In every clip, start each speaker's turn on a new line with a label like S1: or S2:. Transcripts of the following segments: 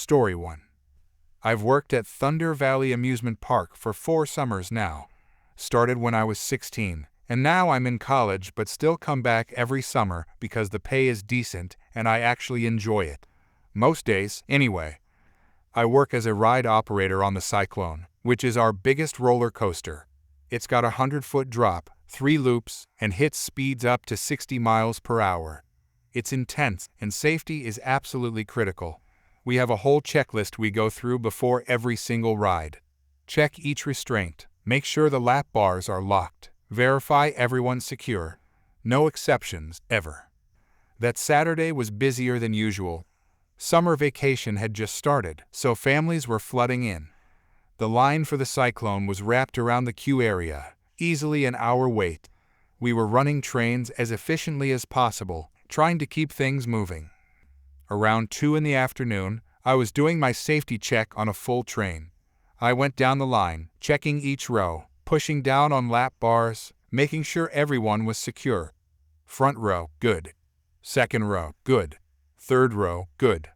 S1: Story 1. I've worked at Thunder Valley Amusement Park for 4 summers now. Started when I was 16, and now I'm in college but still come back every summer because the pay is decent and I actually enjoy it. Most days, anyway. I work as a ride operator on the Cyclone, which is our biggest roller coaster. It's got a 100-foot drop, 3 loops, and hits speeds up to 60 miles per hour. It's intense, and safety is absolutely critical. We have a whole checklist we go through before every single ride. Check each restraint, make sure the lap bars are locked, verify everyone's secure. No exceptions, ever. That Saturday was busier than usual. Summer vacation had just started, so families were flooding in. The line for the Cyclone was wrapped around the queue area, easily an hour wait. We were running trains as efficiently as possible, trying to keep things moving. Around 2 in the afternoon, I was doing my safety check on a full train. I went down the line, checking each row, pushing down on lap bars, making sure everyone was secure. Front row, good. Second row, good. Third row, good.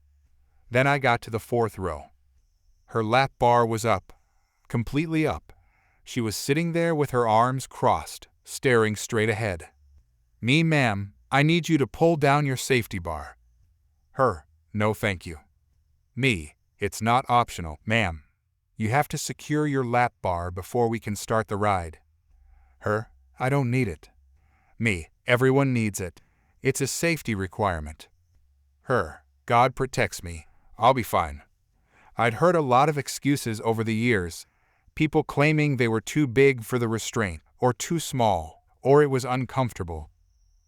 S1: Then I got to the 4th row. Her lap bar was up, completely up. She was sitting there with her arms crossed, staring straight ahead. Me, ma'am, I need you to pull down your safety bar. Her, no thank you. Me, it's not optional, ma'am. You have to secure your lap bar before we can start the ride. Her, I don't need it. Me, everyone needs it. It's a safety requirement. Her, God protects me. I'll be fine. I'd heard a lot of excuses over the years. People claiming they were too big for the restraint, or too small, or it was uncomfortable.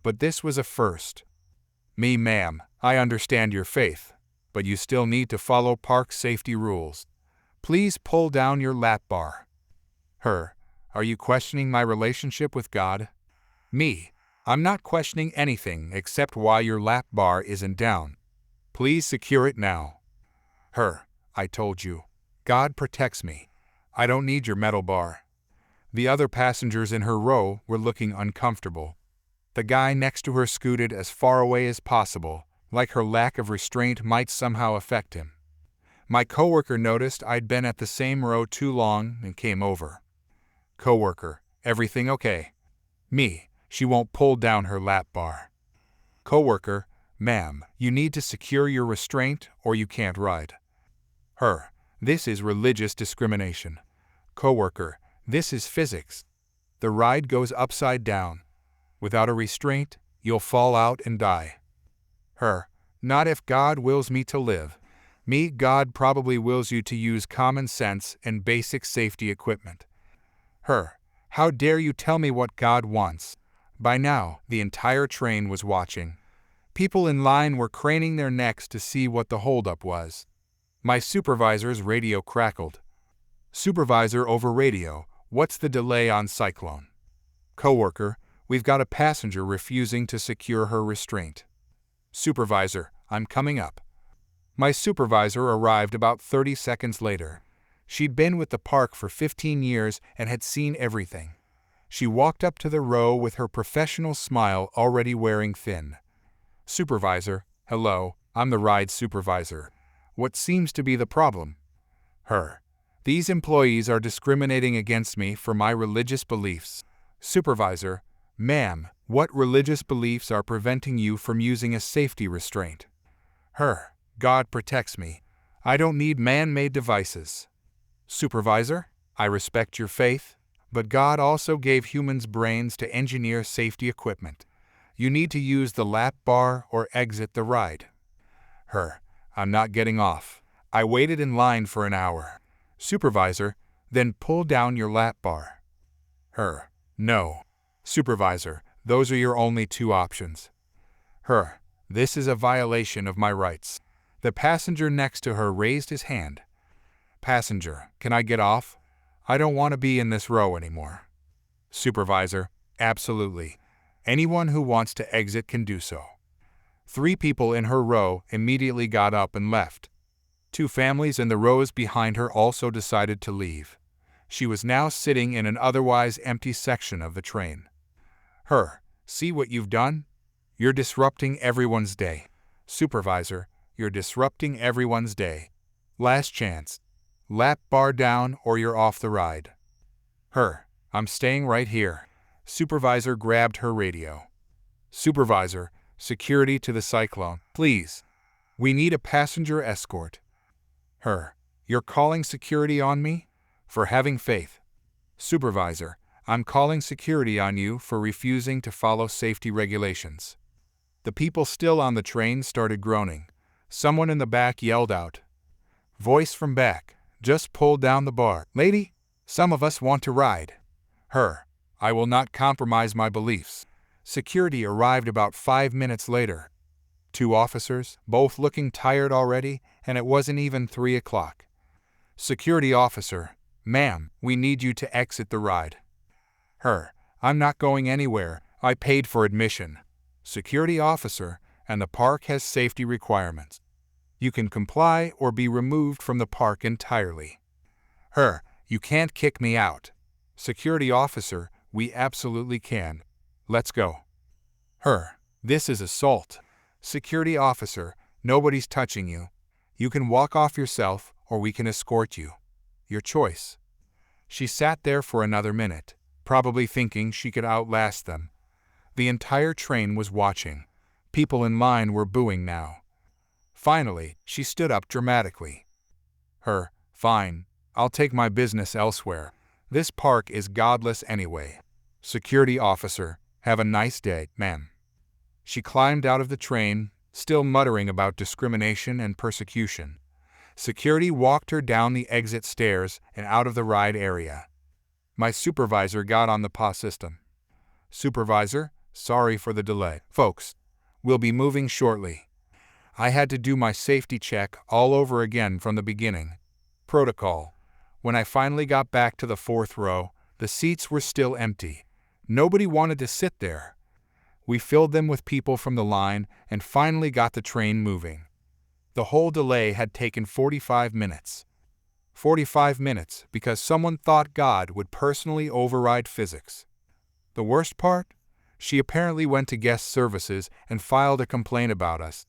S1: But this was a first. Me, ma'am, I understand your faith, but you still need to follow park safety rules. Please pull down your lap bar. Her, are you questioning my relationship with God? Me, I'm not questioning anything except why your lap bar isn't down. Please secure it now. Her, I told you. God protects me. I don't need your metal bar. The other passengers in her row were looking uncomfortable. The guy next to her scooted as far away as possible, like her lack of restraint might somehow affect him. My coworker noticed I'd been at the same row too long and came over. Coworker, everything okay? Me, she won't pull down her lap bar. Coworker, ma'am, you need to secure your restraint or you can't ride. Her, this is religious discrimination. Coworker, this is physics. The ride goes upside down. Without a restraint, you'll fall out and die. Her, not if God wills me to live. Me, God probably wills you to use common sense and basic safety equipment. Her, how dare you tell me what God wants? By now, the entire train was watching. People in line were craning their necks to see what the holdup was. My supervisor's radio crackled. Supervisor over radio, what's the delay on Cyclone? Coworker, we've got a passenger refusing to secure her restraint. Supervisor, I'm coming up. My supervisor arrived about 30 seconds later. She'd been with the park for 15 years and had seen everything. She walked up to the row with her professional smile already wearing thin. Supervisor, hello, I'm the ride supervisor. What seems to be the problem? Her, these employees are discriminating against me for my religious beliefs. Supervisor, ma'am, what religious beliefs are preventing you from using a safety restraint? Her, God protects me. I don't need man-made devices. Supervisor, I respect your faith, but God also gave humans brains to engineer safety equipment. You need to use the lap bar or exit the ride. Her, I'm not getting off. I waited in line for an hour. Supervisor, then pull down your lap bar. Her, no. Supervisor, those are your only 2 options. Her, this is a violation of my rights. The passenger next to her raised his hand. Passenger, can I get off? I don't want to be in this row anymore. Supervisor, absolutely. Anyone who wants to exit can do so. 3 people in her row immediately got up and left. 2 families in the rows behind her also decided to leave. She was now sitting in an otherwise empty section of the train. Her, see what you've done? You're disrupting everyone's day. Supervisor, you're disrupting everyone's day. Last chance. Lap bar down or you're off the ride. Her. I'm staying right here. Supervisor grabbed her radio. Supervisor, security to the Cyclone, please. We need a passenger escort. Her. You're calling security on me? For having faith. Supervisor, I'm calling security on you for refusing to follow safety regulations. The people still on the train started groaning. Someone in the back yelled out. Voice from back. Just pull down the bar. Lady, some of us want to ride. Her. I will not compromise my beliefs. Security arrived about 5 minutes later. 2 officers, both looking tired already, and it wasn't even 3 o'clock. Security officer. Ma'am, we need you to exit the ride. Her. I'm not going anywhere. I paid for admission. Security officer, and the park has safety requirements. You can comply or be removed from the park entirely. Her. You can't kick me out. Security officer, we absolutely can. Let's go. Her. This is assault. Security officer, nobody's touching you. You can walk off yourself or we can escort you. Your choice. She sat there for another minute, probably thinking she could outlast them. The entire train was watching. People in line were booing now. Finally, she stood up dramatically. Her. Fine. I'll take my business elsewhere. This park is godless anyway. Security officer, have a nice day, ma'am. She climbed out of the train, still muttering about discrimination and persecution. Security walked her down the exit stairs and out of the ride area. My supervisor got on the PA system. Supervisor, sorry for the delay. Folks, we'll be moving shortly. I had to do my safety check all over again from the beginning. Protocol. When I finally got back to the 4th row, the seats were still empty. Nobody wanted to sit there. We filled them with people from the line and finally got the train moving. The whole delay had taken 45 minutes. 45 minutes because someone thought God would personally override physics. The worst part? She apparently went to guest services and filed a complaint about us.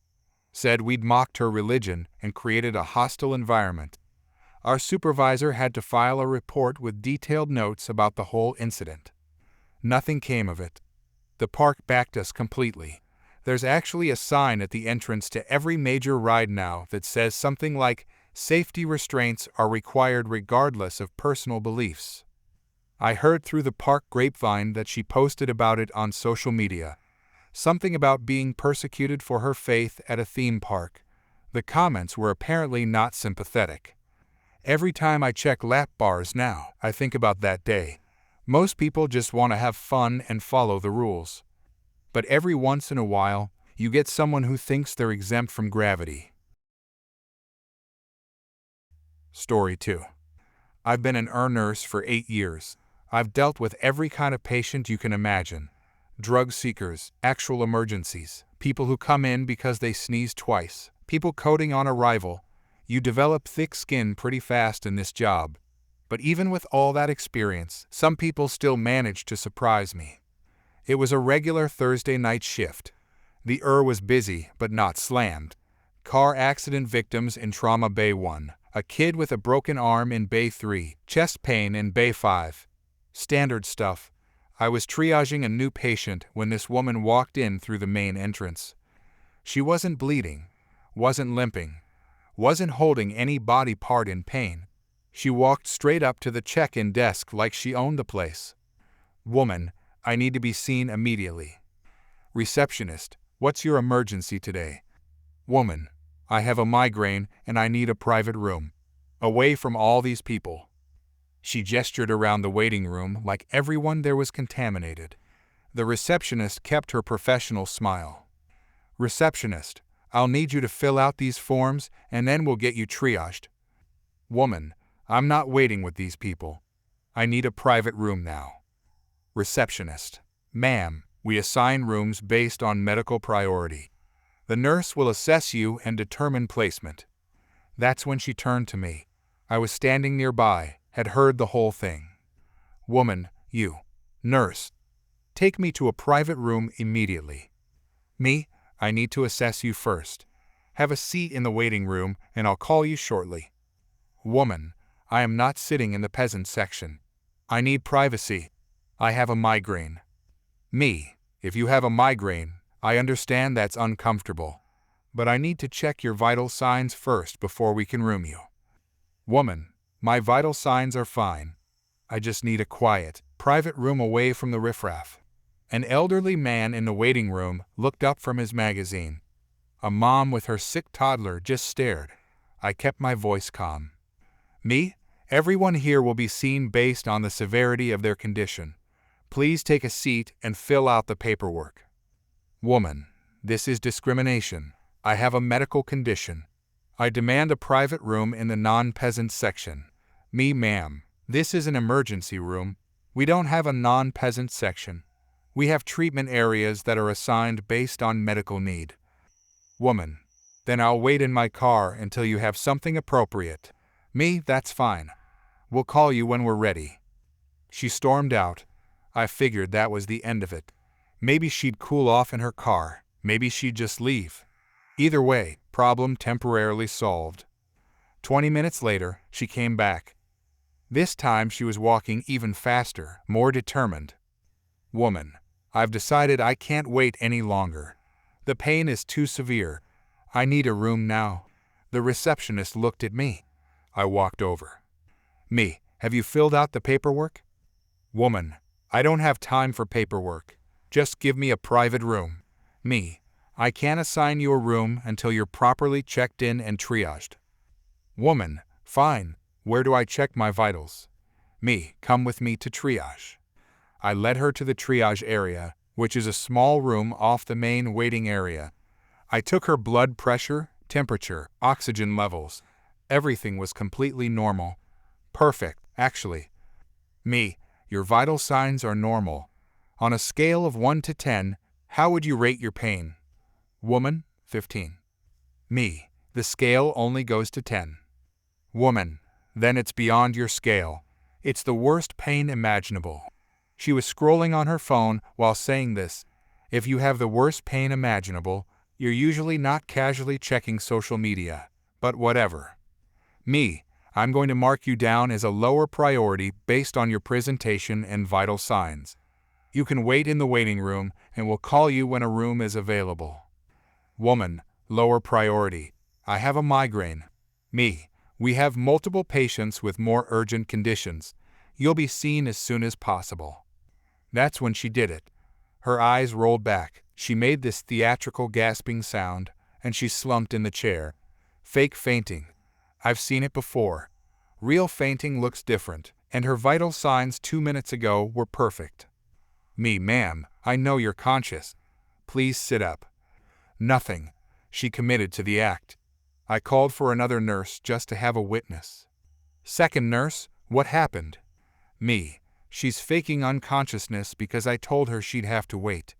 S1: Said we'd mocked her religion and created a hostile environment. Our supervisor had to file a report with detailed notes about the whole incident. Nothing came of it. The park backed us completely. There's actually a sign at the entrance to every major ride now that says something like, "Safety restraints are required regardless of personal beliefs." I heard through the park grapevine that she posted about it on social media. Something about being persecuted for her faith at a theme park. The comments were apparently not sympathetic. Every time I check lap bars now, I think about that day. Most people just want to have fun and follow the rules. But every once in a while, you get someone who thinks they're exempt from gravity. Story 2. I've been an ER nurse for 8 years. I've dealt with every kind of patient you can imagine. Drug seekers, actual emergencies, people who come in because they sneezed twice, people coding on arrival. You develop thick skin pretty fast in this job. But even with all that experience, some people still manage to surprise me. It was a regular Thursday night shift. The ER was busy, but not slammed. Car accident victims in Trauma Bay 1, a kid with a broken arm in Bay 3, chest pain in Bay 5. Standard stuff. I was triaging a new patient when this woman walked in through the main entrance. She wasn't bleeding, wasn't limping, wasn't holding any body part in pain. She walked straight up to the check-in desk like she owned the place. Woman, I need to be seen immediately. Receptionist, what's your emergency today? Woman, I have a migraine and I need a private room. Away from all these people. She gestured around the waiting room like everyone there was contaminated. The receptionist kept her professional smile. Receptionist, I'll need you to fill out these forms and then we'll get you triaged. Woman, I'm not waiting with these people. I need a private room now. Receptionist, ma'am, we assign rooms based on medical priority. The nurse will assess you and determine placement. That's when she turned to me. I was standing nearby, had heard the whole thing. Woman, you, nurse, take me to a private room immediately. Me, I need to assess you first. Have a seat in the waiting room and I'll call you shortly. Woman, I am not sitting in the peasant section. I need privacy. I have a migraine. Me, if you have a migraine, I understand that's uncomfortable. But I need to check your vital signs first before we can room you. Woman, my vital signs are fine. I just need a quiet, private room away from the riffraff. An elderly man in the waiting room looked up from his magazine. A mom with her sick toddler just stared. I kept my voice calm. Me, everyone here will be seen based on the severity of their condition. Please take a seat and fill out the paperwork. Woman, this is discrimination. I have a medical condition. I demand a private room in the non-peasant section. Me, ma'am, this is an emergency room. We don't have a non-peasant section. We have treatment areas that are assigned based on medical need. Woman, then I'll wait in my car until you have something appropriate. Me, that's fine. We'll call you when we're ready. She stormed out. I figured that was the end of it. Maybe she'd cool off in her car. Maybe she'd just leave. Either way, problem temporarily solved. 20 minutes later, she came back. This time she was walking even faster, more determined. Woman, I've decided I can't wait any longer. The pain is too severe. I need a room now. The receptionist looked at me. I walked over. Me, have you filled out the paperwork? Woman, I don't have time for paperwork. Just give me a private room. Me, I can't assign you a room until you're properly checked in and triaged. Woman, fine. Where do I check my vitals? Me, come with me to triage. I led her to the triage area, which is a small room off the main waiting area. I took her blood pressure, temperature, oxygen levels. Everything was completely normal. Perfect, actually. Me, your vital signs are normal. On a scale of 1 to 10, how would you rate your pain? Woman, 15. Me, the scale only goes to 10. Woman, then it's beyond your scale. It's the worst pain imaginable. She was scrolling on her phone while saying this. If you have the worst pain imaginable, you're usually not casually checking social media. But whatever. Me, I'm going to mark you down as a lower priority based on your presentation and vital signs. You can wait in the waiting room and we'll call you when a room is available. Woman, lower priority. I have a migraine. Me, we have multiple patients with more urgent conditions. You'll be seen as soon as possible. That's when she did it. Her eyes rolled back. She made this theatrical gasping sound, and she slumped in the chair. Fake fainting. I've seen it before. Real fainting looks different, and her vital signs 2 minutes ago were perfect. Me, ma'am, I know you're conscious. Please sit up. Nothing. She committed to the act. I called for another nurse just to have a witness. Second nurse, what happened? Me. She's faking unconsciousness because I told her she'd have to wait.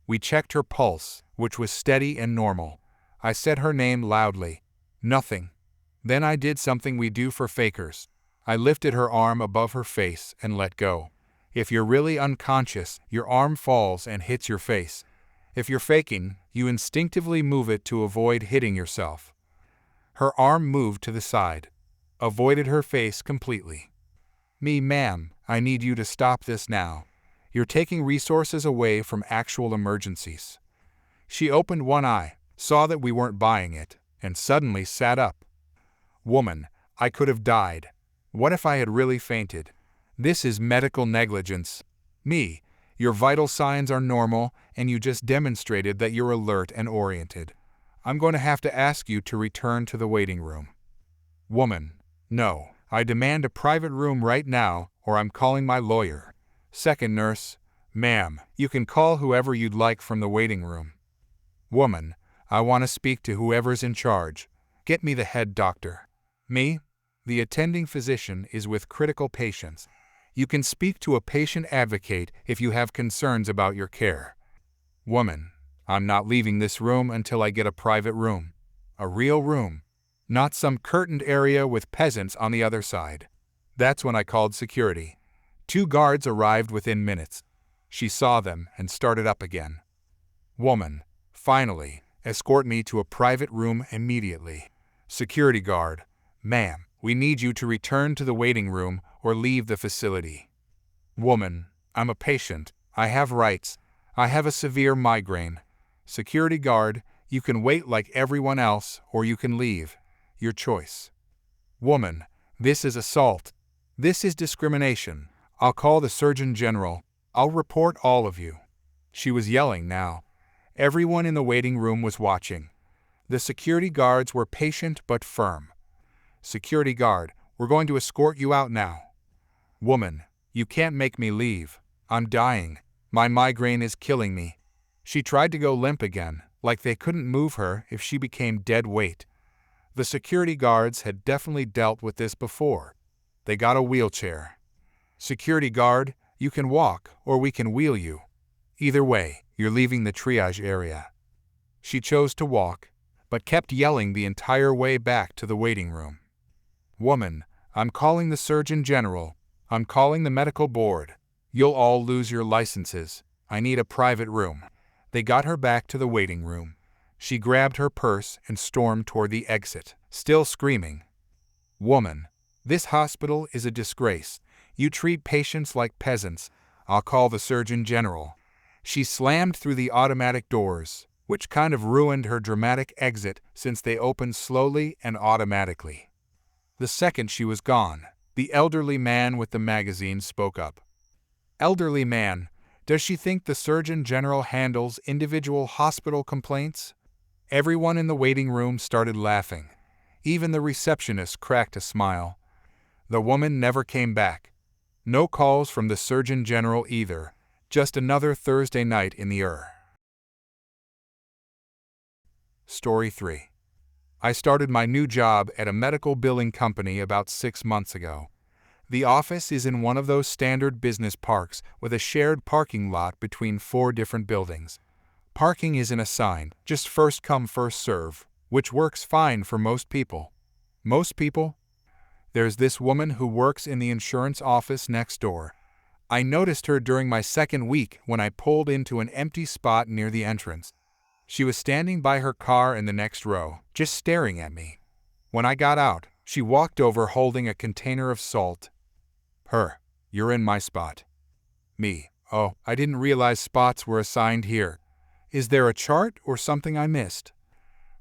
S1: We checked her pulse, which was steady and normal. I said her name loudly. Nothing. Then I did something we do for fakers. I lifted her arm above her face and let go. If you're really unconscious, your arm falls and hits your face. If you're faking, you instinctively move it to avoid hitting yourself. Her arm moved to the side. Avoided her face completely. Me, ma'am, I need you to stop this now. You're taking resources away from actual emergencies. She opened one eye, saw that we weren't buying it, and suddenly sat up. Woman, I could have died. What if I had really fainted? This is medical negligence. Me, your vital signs are normal, and you just demonstrated that you're alert and oriented. I'm going to have to ask you to return to the waiting room. Woman, no. I demand a private room right now, or I'm calling my lawyer. Second nurse, ma'am, you can call whoever you'd like from the waiting room. Woman, I want to speak to whoever's in charge. Get me the head doctor. Me, the attending physician, is with critical patients. You can speak to a patient advocate if you have concerns about your care. Woman, I'm not leaving this room until I get a private room. A real room. Not some curtained area with peasants on the other side. That's when I called security. 2 guards arrived within minutes. She saw them and started up again. Woman, finally, escort me to a private room immediately. Security guard, ma'am, We need you to return to the waiting room or leave the facility. Woman, I'm a patient. I have rights. I have a severe migraine. Security guard, you can wait like everyone else or you can leave. Your choice. Woman, this is assault. This is discrimination. I'll call the Surgeon General. I'll report all of you. She was yelling now. Everyone in the waiting room was watching. The security guards were patient but firm. Security guard, we're going to escort you out now. Woman, you can't make me leave. I'm dying. My migraine is killing me. She tried to go limp again, like they couldn't move her if she became dead weight. The security guards had definitely dealt with this before. They got a wheelchair. Security guard, you can walk or we can wheel you. Either way, you're leaving the triage area. She chose to walk, but kept yelling the entire way back to the waiting room. Woman, I'm calling the Surgeon General. I'm calling the medical board. You'll all lose your licenses. I need a private room. They got her back to the waiting room. She grabbed her purse and stormed toward the exit, still screaming. Woman, this hospital is a disgrace. You treat patients like peasants. I'll call the Surgeon General. She slammed through the automatic doors, which kind of ruined her dramatic exit since they opened slowly and automatically. The second she was gone, the elderly man with the magazine spoke up. Elderly man, does she think the Surgeon General handles individual hospital complaints? Everyone in the waiting room started laughing. Even the receptionist cracked a smile. The woman never came back. No calls from the Surgeon General either. Just another Thursday night in the ER. Story 3. I started my new job at a medical billing company about 6 months ago. The office is in one of those standard business parks with a shared parking lot between 4 different buildings. Parking isn't assigned, just first come first serve, which works fine for most people. Most people? There's this woman who works in the insurance office next door. I noticed her during my second week when I pulled into an empty spot near the entrance. She was standing by her car in the next row, just staring at me. When I got out, she walked over holding a container of salt. Her, you're in my spot. Me, oh, I didn't realize spots were assigned here. Is there a chart or something I missed?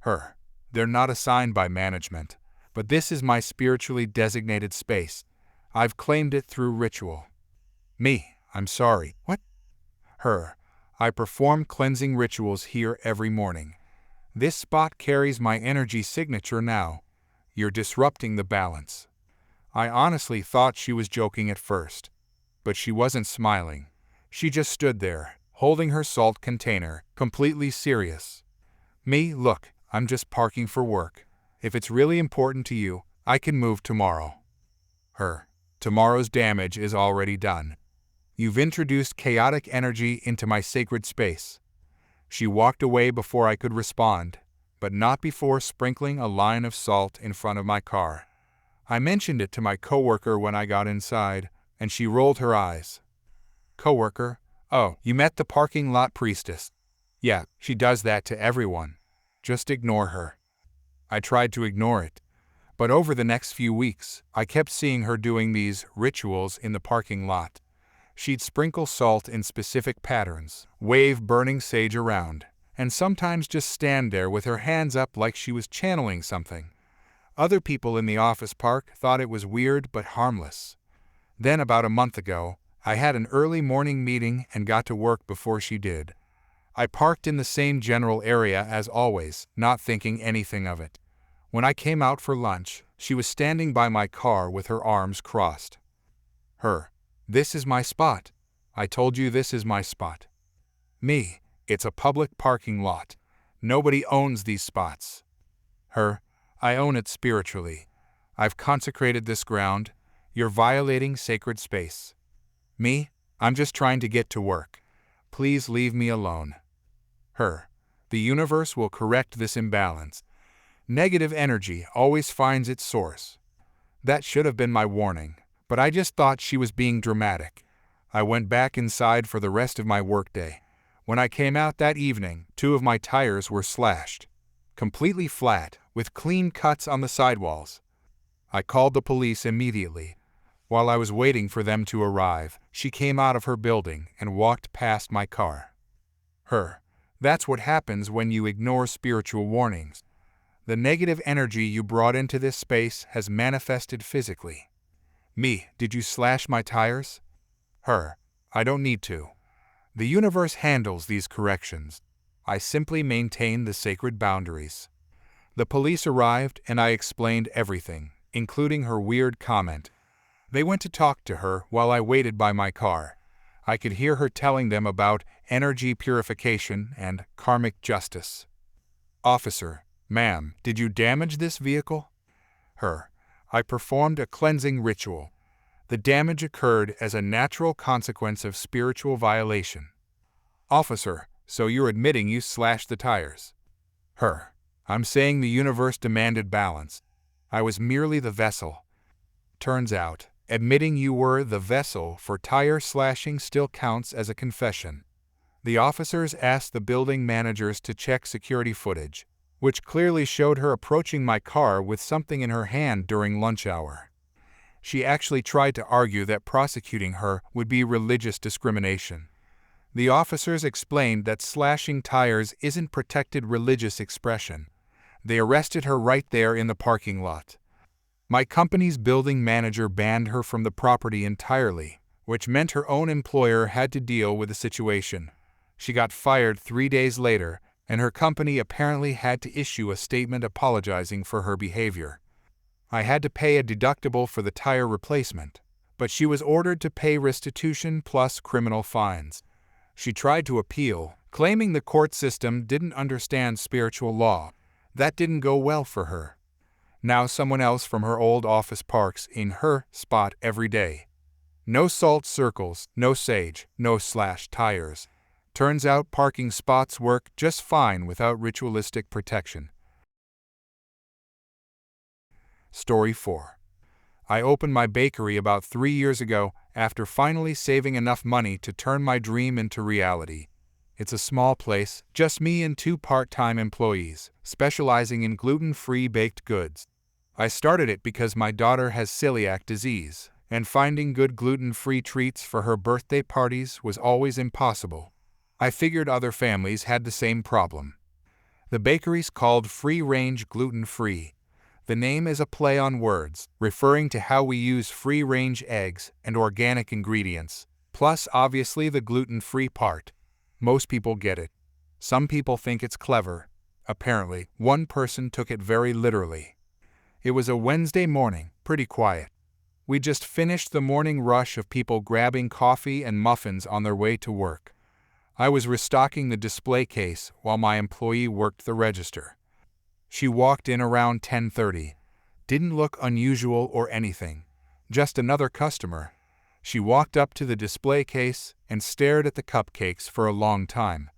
S1: Her, they're not assigned by management, but this is my spiritually designated space. I've claimed it through ritual. Me, I'm sorry. What? Her, I perform cleansing rituals here every morning. This spot carries my energy signature now. You're disrupting the balance. I honestly thought she was joking at first, but she wasn't smiling. She just stood there, holding her salt container, completely serious. Me, look, I'm just parking for work. If it's really important to you, I can move tomorrow. Her, tomorrow's damage is already done. You've introduced chaotic energy into my sacred space. She walked away before I could respond, but not before sprinkling a line of salt in front of my car. I mentioned it to my coworker when I got inside, and she rolled her eyes. Coworker, oh, you met the parking lot priestess. Yeah, she does that to everyone. Just ignore her. I tried to ignore it, but over the next few weeks, I kept seeing her doing these rituals in the parking lot. She'd sprinkle salt in specific patterns, wave burning sage around, and sometimes just stand there with her hands up like she was channeling something. Other people in the office park thought it was weird but harmless. Then about a month ago, I had an early morning meeting and got to work before she did. I parked in the same general area as always, not thinking anything of it. When I came out for lunch, she was standing by my car with her arms crossed. Her, this is my spot. I told you this is my spot. Me, it's a public parking lot. Nobody owns these spots. Her, I own it spiritually. I've consecrated this ground. You're violating sacred space. Me, I'm just trying to get to work. Please leave me alone. Her, the universe will correct this imbalance. Negative energy always finds its source. That should have been my warning, but I just thought she was being dramatic. I went back inside for the rest of my workday. When I came out that evening, 2 of my tires were slashed. Completely flat, with clean cuts on the sidewalls. I called the police immediately. While I was waiting for them to arrive, she came out of her building and walked past my car. Her. That's what happens when you ignore spiritual warnings. The negative energy you brought into this space has manifested physically. Me, did you slash my tires? Her. I don't need to. The universe handles these corrections. I simply maintain the sacred boundaries. The police arrived and I explained everything, including her weird comment. They went to talk to her while I waited by my car. I could hear her telling them about energy purification and karmic justice. Officer, ma'am, did you damage this vehicle? Her. I performed a cleansing ritual. The damage occurred as a natural consequence of spiritual violation. Officer, so you're admitting you slashed the tires? Her. I'm saying the universe demanded balance. I was merely the vessel. Turns out, admitting you were the vessel for tire slashing still counts as a confession. The officers asked the building managers to check security footage, which clearly showed her approaching my car with something in her hand during lunch hour. She actually tried to argue that prosecuting her would be religious discrimination. The officers explained that slashing tires isn't protected religious expression. They arrested her right there in the parking lot. My company's building manager banned her from the property entirely, which meant her own employer had to deal with the situation. She got fired 3 days later, and her company apparently had to issue a statement apologizing for her behavior. I had to pay a deductible for the tire replacement, but she was ordered to pay restitution plus criminal fines. She tried to appeal, claiming the court system didn't understand spiritual law. That didn't go well for her. Now someone else from her old office parks in her spot every day. No salt circles, no sage, no slashed tires. Turns out parking spots work just fine without ritualistic protection. Story 4. I opened my bakery about 3 years ago after finally saving enough money to turn my dream into reality. It's a small place, just me and 2 part-time employees, specializing in gluten-free baked goods. I started it because my daughter has celiac disease, and finding good gluten-free treats for her birthday parties was always impossible. I figured other families had the same problem. The bakery's called Free Range Gluten Free. The name is a play on words, referring to how we use free-range eggs and organic ingredients, plus obviously the gluten-free part. Most people get it. Some people think it's clever. Apparently, one person took it very literally. It was a Wednesday morning, pretty quiet. We just finished the morning rush of people grabbing coffee and muffins on their way to work. I was restocking the display case while my employee worked the register. She walked in around 10:30. Didn't look unusual or anything. Just another customer. She walked up to the display case and stared at the cupcakes for a long time.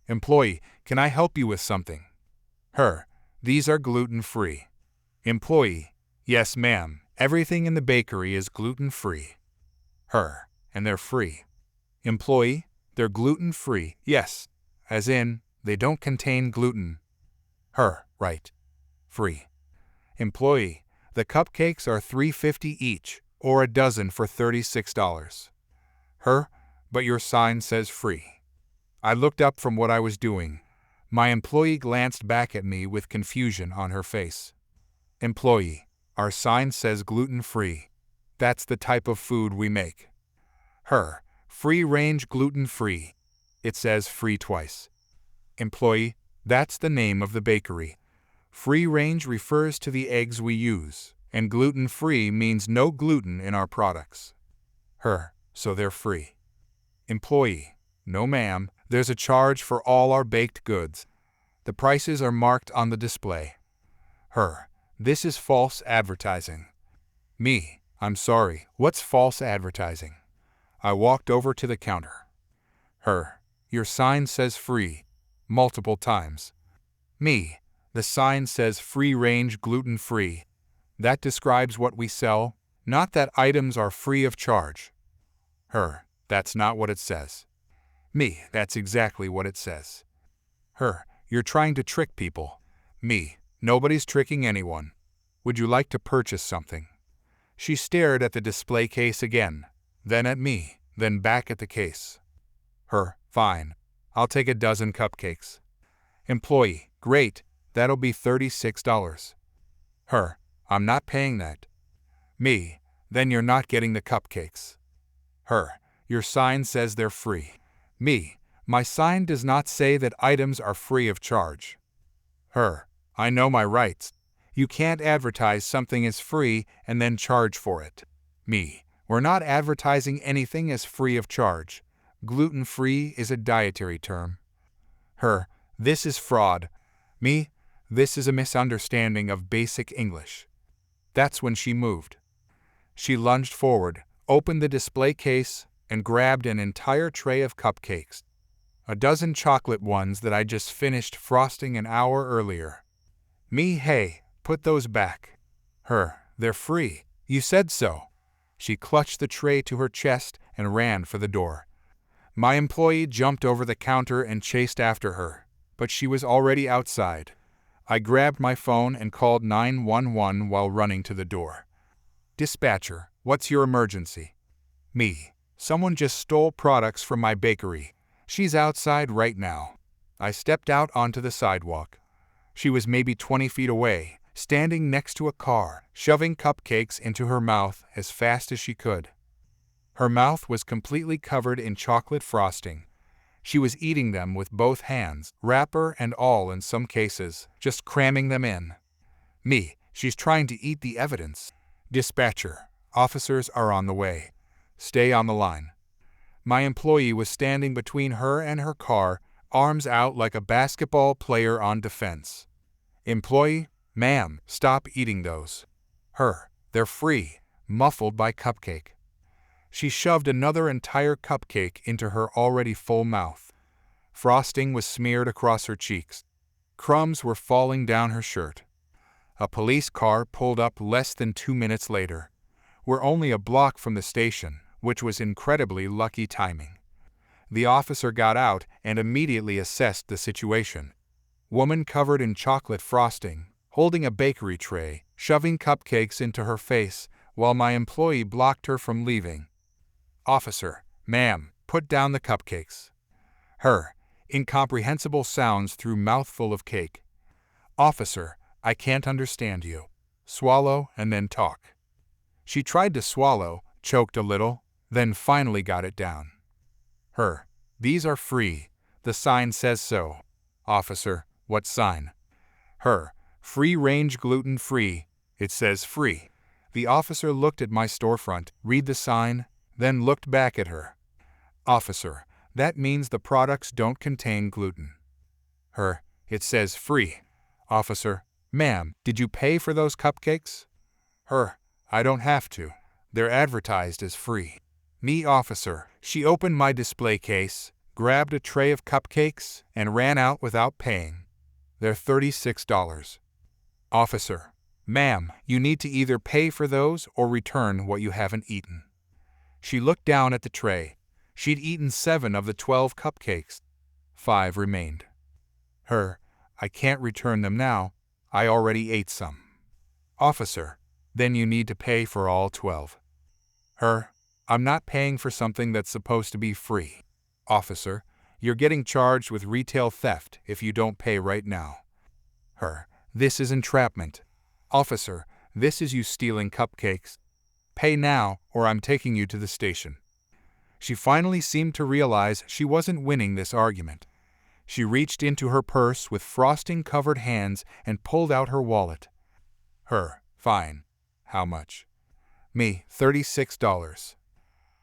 S1: Employee, can I help you with something? Her, these are gluten-free. Employee, yes ma'am, everything in the bakery is gluten-free. Her, and they're free. Employee, they're gluten-free, yes, as in, they don't contain gluten. Her, right. Free. Employee, the cupcakes are $3.50 each, or a dozen for $36. Her, but your sign says free. I looked up from what I was doing. My employee glanced back at me with confusion on her face. Employee, our sign says gluten-free. That's the type of food we make. Her, free-range gluten-free. It says free twice. Employee, that's the name of the bakery. Free-range refers to the eggs we use, and gluten-free means no gluten in our products. Her, so they're free. Employee, no ma'am, there's a charge for all our baked goods. The prices are marked on the display. Her, this is false advertising. Me, I'm sorry, what's false advertising? I walked over to the counter. Her, your sign says free, multiple times. Me, the sign says free-range gluten-free. That describes what we sell, not that items are free of charge. Her, that's not what it says. Me, that's exactly what it says. Her, you're trying to trick people. Me, nobody's tricking anyone. Would you like to purchase something? She stared at the display case again, then at me, then back at the case. Her, fine. I'll take a dozen cupcakes. Employee, great, that'll be $36. Her, I'm not paying that. Me, then you're not getting the cupcakes. Her, your sign says they're free. Me, my sign does not say that items are free of charge. Her, I know my rights. You can't advertise something as free and then charge for it. Me, we're not advertising anything as free of charge. Gluten-free is a dietary term. Her, this is fraud. Me, this is a misunderstanding of basic English. That's when she moved. She lunged forward, opened the display case, and grabbed an entire tray of cupcakes. A dozen chocolate ones that I just finished frosting an hour earlier. Me, hey, put those back. Her, they're free. You said so. She clutched the tray to her chest and ran for the door. My employee jumped over the counter and chased after her, but she was already outside. I grabbed my phone and called 911 while running to the door. Dispatcher, what's your emergency? Me, someone just stole products from my bakery. She's outside right now. I stepped out onto the sidewalk. She was maybe 20 feet away, standing next to a car, shoving cupcakes into her mouth as fast as she could. Her mouth was completely covered in chocolate frosting. She was eating them with both hands, wrapper and all in some cases, just cramming them in. Me, she's trying to eat the evidence. Dispatcher, officers are on the way. Stay on the line. My employee was standing between her and her car, arms out like a basketball player on defense. Employee, ma'am, stop eating those. Her, they're free, muffled by cupcake. She shoved another entire cupcake into her already full mouth. Frosting was smeared across her cheeks. Crumbs were falling down her shirt. A police car pulled up less than 2 minutes later. We're only a block from the station, which was incredibly lucky timing. The officer got out and immediately assessed the situation. Woman covered in chocolate frosting, holding a bakery tray, shoving cupcakes into her face, while my employee blocked her from leaving. Officer, ma'am, put down the cupcakes. Her, incomprehensible sounds through mouthful of cake. Officer, I can't understand you. Swallow and then talk. She tried to swallow, choked a little, then finally got it down. Her, these are free. The sign says so. Officer, what sign? Her, free-range gluten-free. It says free. The officer looked at my storefront, read the sign, then looked back at her. Officer, that means the products don't contain gluten. Her, it says free. Officer, ma'am, did you pay for those cupcakes? Her, I don't have to. They're advertised as free. Me, officer, she opened my display case, grabbed a tray of cupcakes, and ran out without paying. They're $36. Officer, ma'am, you need to either pay for those or return what you haven't eaten. She looked down at the tray. She'd eaten 7 of the 12 cupcakes. 5 remained. Her, I can't return them now. I already ate some. Officer, then you need to pay for all 12. Her, I'm not paying for something that's supposed to be free. Officer, you're getting charged with retail theft if you don't pay right now. Her, this is entrapment. Officer, this is you stealing cupcakes. Pay now, or I'm taking you to the station. She finally seemed to realize she wasn't winning this argument. She reached into her purse with frosting-covered hands and pulled out her wallet. Her, fine. How much? Me, $36.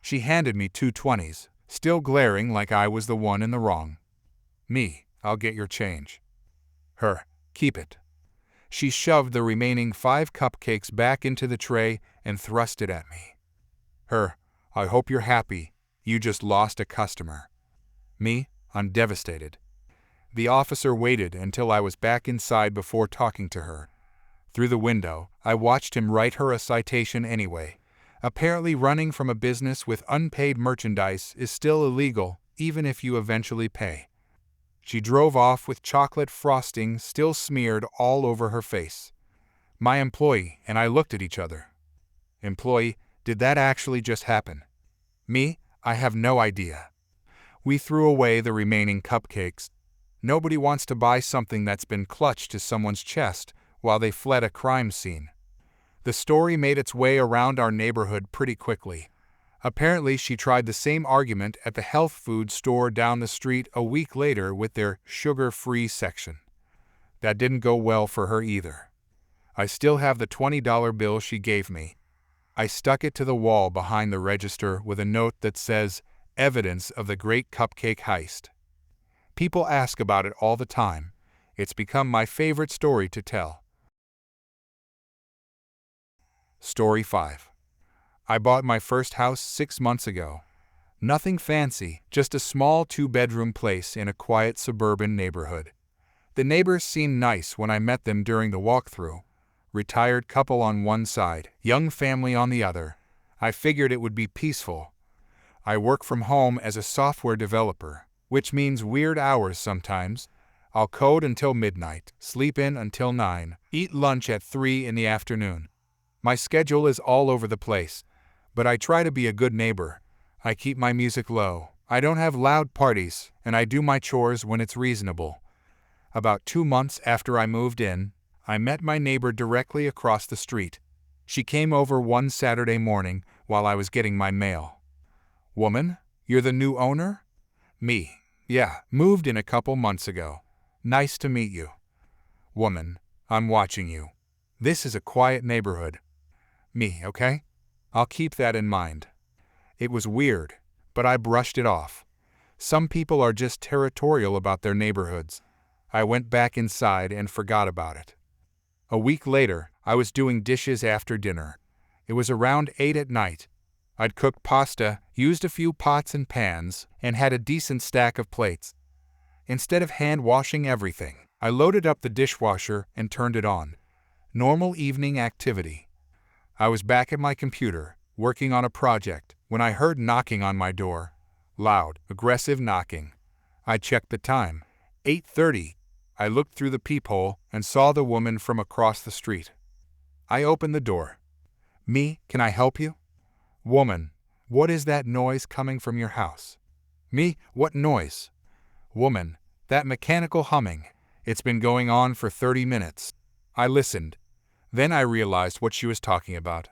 S1: She handed me 2 20s, still glaring like I was the one in the wrong. Me, I'll get your change. Her, keep it. She shoved the remaining 5 cupcakes back into the tray and thrust it at me. Her, I hope you're happy. You just lost a customer. Me, I'm devastated. The officer waited until I was back inside before talking to her. Through the window, I watched him write her a citation anyway. Apparently running from a business with unpaid merchandise is still illegal, even if you eventually pay. She drove off with chocolate frosting still smeared all over her face. My employee and I looked at each other. Employee, did that actually just happen? Me, I have no idea. We threw away the remaining cupcakes. Nobody wants to buy something that's been clutched to someone's chest while they fled a crime scene. The story made its way around our neighborhood pretty quickly. Apparently, she tried the same argument at the health food store down the street a week later with their sugar-free section. That didn't go well for her either. I still have the $20 bill she gave me. I stuck it to the wall behind the register with a note that says, "Evidence of the Great Cupcake Heist." People ask about it all the time. It's become my favorite story to tell. Story 5. I bought my first house 6 months ago. Nothing fancy, just a small 2-bedroom place in a quiet suburban neighborhood. The neighbors seemed nice when I met them during the walkthrough. Retired couple on one side, young family on the other. I figured it would be peaceful. I work from home as a software developer, which means weird hours sometimes. I'll code until midnight, sleep in until 9, eat lunch at 3 in the afternoon. My schedule is all over the place, but I try to be a good neighbor. I keep my music low, I don't have loud parties, and I do my chores when it's reasonable. About 2 months after I moved in, I met my neighbor directly across the street. She came over one Saturday morning while I was getting my mail. "Woman, you're the new owner?" Me, "Yeah, moved in a couple months ago. Nice to meet you." Woman, "I'm watching you. This is a quiet neighborhood." Me, "Okay. I'll keep that in mind." It was weird, but I brushed it off. Some people are just territorial about their neighborhoods. I went back inside and forgot about it. A week later, I was doing dishes after dinner. It was around 8 at night. I'd cooked pasta, used a few pots and pans, and had a decent stack of plates. Instead of hand washing everything, I loaded up the dishwasher and turned it on. Normal evening activity. I was back at my computer, working on a project, when I heard knocking on my door. Loud, aggressive knocking. I checked the time. 8:30. I looked through the peephole and saw the woman from across the street. I opened the door. Me, "Can I help you?" Woman, "What is that noise coming from your house?" Me, "What noise?" Woman, "That mechanical humming. It's been going on for 30 minutes. I listened. Then I realized what she was talking about.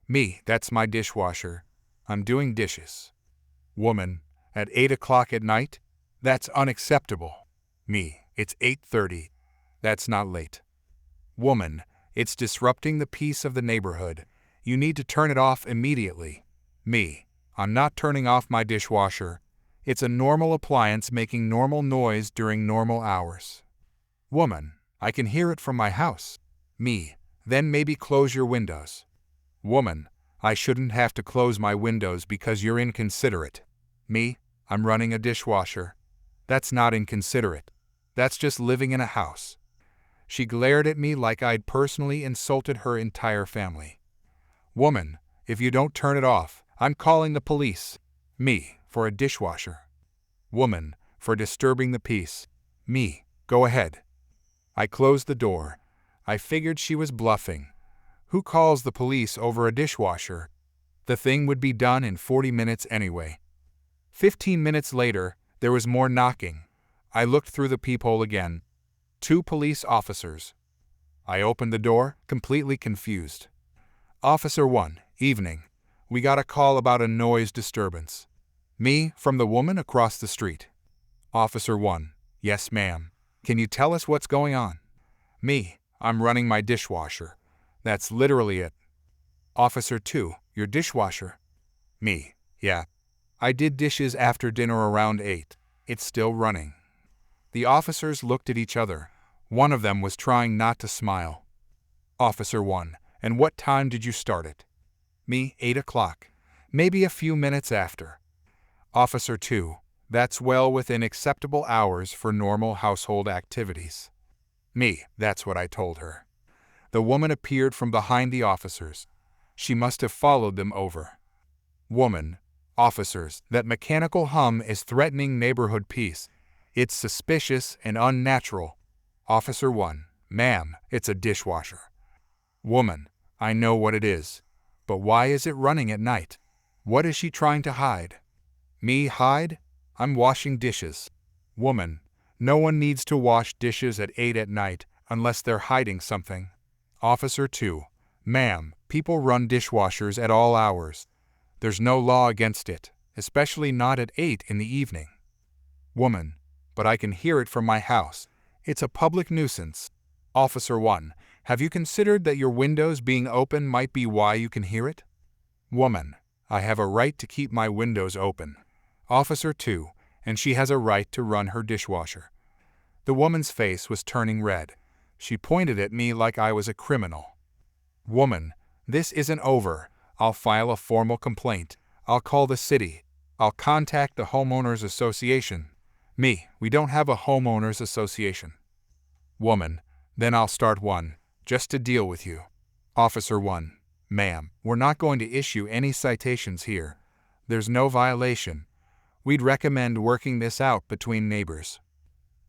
S1: Me, "That's my dishwasher. I'm doing dishes." Woman, "At 8 o'clock at night? That's unacceptable." Me, "It's 8:30. That's not late." Woman, "It's disrupting the peace of the neighborhood. You need to turn it off immediately." Me, "I'm not turning off my dishwasher. It's a normal appliance making normal noise during normal hours." Woman, "I can hear it from my house." Me, "Then maybe close your windows." Woman, "I shouldn't have to close my windows because you're inconsiderate." Me, "I'm running a dishwasher." That's not inconsiderate. That's just living in a house. She glared at me like I'd personally insulted her entire family. Woman, "If you don't turn it off, I'm calling the police." Me, "For a dishwasher." Woman, "For disturbing the peace." Me, "Go ahead." I closed the door. I figured she was bluffing. Who calls the police over a dishwasher? The thing would be done in 40 minutes anyway. 15 minutes later, there was more knocking. I looked through the peephole again. 2 police officers. I opened the door, completely confused. Officer 1, evening. We got a call about a noise disturbance. Me, "From the woman across the street." Officer 1, "Yes, ma'am. Can you tell us what's going on?" Me, "I'm running my dishwasher. That's literally it." Officer 2, "Your dishwasher?" Me, "Yeah. I did dishes after dinner around 8. It's still running." The officers looked at each other. One of them was trying not to smile. Officer 1, "And what time did you start it?" Me, 8 o'clock. Maybe a few minutes after. Officer 2, "That's well within acceptable hours for normal household activities." Me, "That's what I told her." The woman appeared from behind the officers. She must have followed them over. Woman, "Officers, that mechanical hum is threatening neighborhood peace. It's suspicious and unnatural." Officer 1, "Ma'am, it's a dishwasher." Woman, I know what it is. But why is it running at night? What is she trying to hide? Me hide? I'm washing dishes. Woman, no one needs to wash dishes at 8 at night unless they're hiding something. Officer 2. Ma'am, people run dishwashers at all hours. There's no law against it, especially not at 8 in the evening. Woman, but I can hear it from my house. It's a public nuisance. Officer 1. Have you considered that your windows being open might be why you can hear it? Woman, I have a right to keep my windows open. Officer 2. And she has a right to run her dishwasher. The woman's face was turning red. She pointed at me like I was a criminal. Woman, this isn't over. I'll file a formal complaint. I'll call the city. I'll contact the homeowners association. Me, we don't have a homeowners association. Woman, then I'll start one, just to deal with you. Officer 1. Ma'am, we're not going to issue any citations here. There's no violation. We'd recommend working this out between neighbors.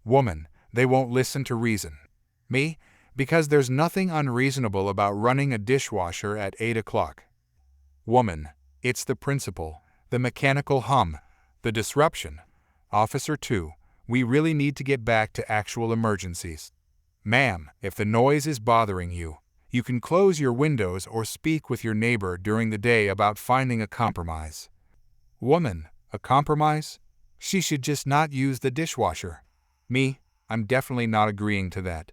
S1: Woman, they won't listen to reason. Me, because there's nothing unreasonable about running a dishwasher at 8 o'clock. Woman, it's the principle, the mechanical hum, the disruption. Officer 2, we really need to get back to actual emergencies. Ma'am, if the noise is bothering you, you can close your windows or speak with your neighbor during the day about finding a compromise. Woman, a compromise? She should just not use the dishwasher. Me, I'm definitely not agreeing to that.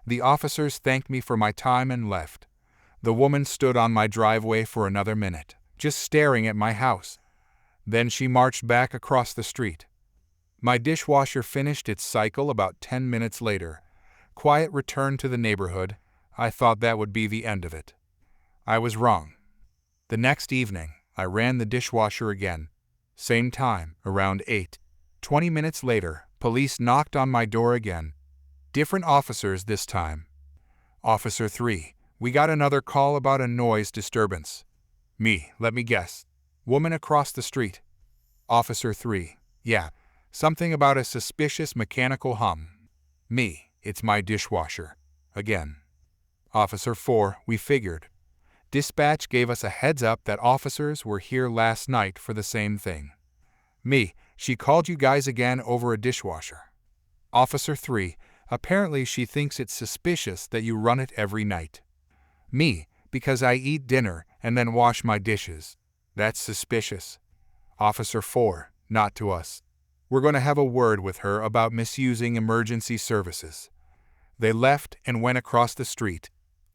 S1: The officers thanked me for my time and left. The woman stood on my driveway for another minute, just staring at my house. Then she marched back across the street. My dishwasher finished its cycle about 10 minutes later. Quiet returned to the neighborhood. I thought that would be the end of it. I was wrong. The next evening, I ran the dishwasher again. Same time, around 8. 20 minutes later, police knocked on my door again. Different officers this time. Officer 3. We got another call about a noise disturbance. Me, let me guess. Woman across the street. Officer 3. Yeah, something about a suspicious mechanical hum. Me, it's my dishwasher. Again. Officer 4. We figured. Dispatch gave us a heads up that officers were here last night for the same thing. Me, she called you guys again over a dishwasher. Officer 3. Apparently she thinks it's suspicious that you run it every night. Me, because I eat dinner and then wash my dishes. That's suspicious. Officer 4. Not to us. We're going to have a word with her about misusing emergency services. They left and went across the street.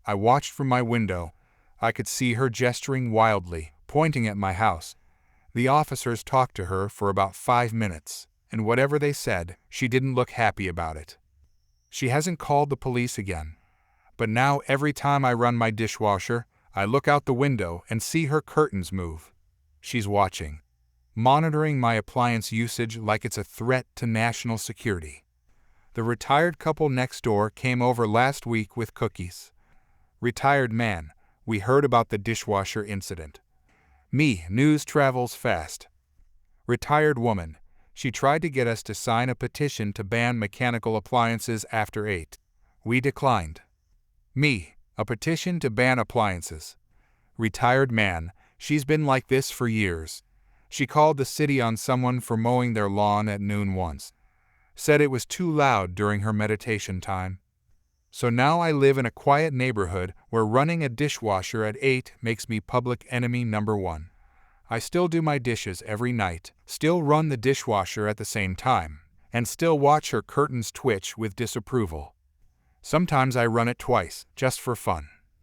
S1: I watched from my window. I could see her gesturing wildly, pointing at my house. The officers talked to her for about 5 minutes, and whatever they said, she didn't look happy about it. She hasn't called the police again. But now every time I run my dishwasher, I look out the window and see her curtains move. She's watching, monitoring my appliance usage like it's a threat to national security. The retired couple next door came over last week with cookies. Retired man, we heard about the dishwasher incident. Me, news travels fast. Retired woman, she tried to get us to sign a petition to ban mechanical appliances after 8. We declined. Me, a petition to ban appliances. Retired man, she's been like this for years. She called the city on someone for mowing their lawn at noon once. Said it was too loud during her meditation time. So now I live in a quiet neighborhood where running a dishwasher at 8 makes me public enemy number 1. I still do my dishes every night, still run the dishwasher at the same time, and still watch her curtains twitch with disapproval. Sometimes I run it twice, just for fun.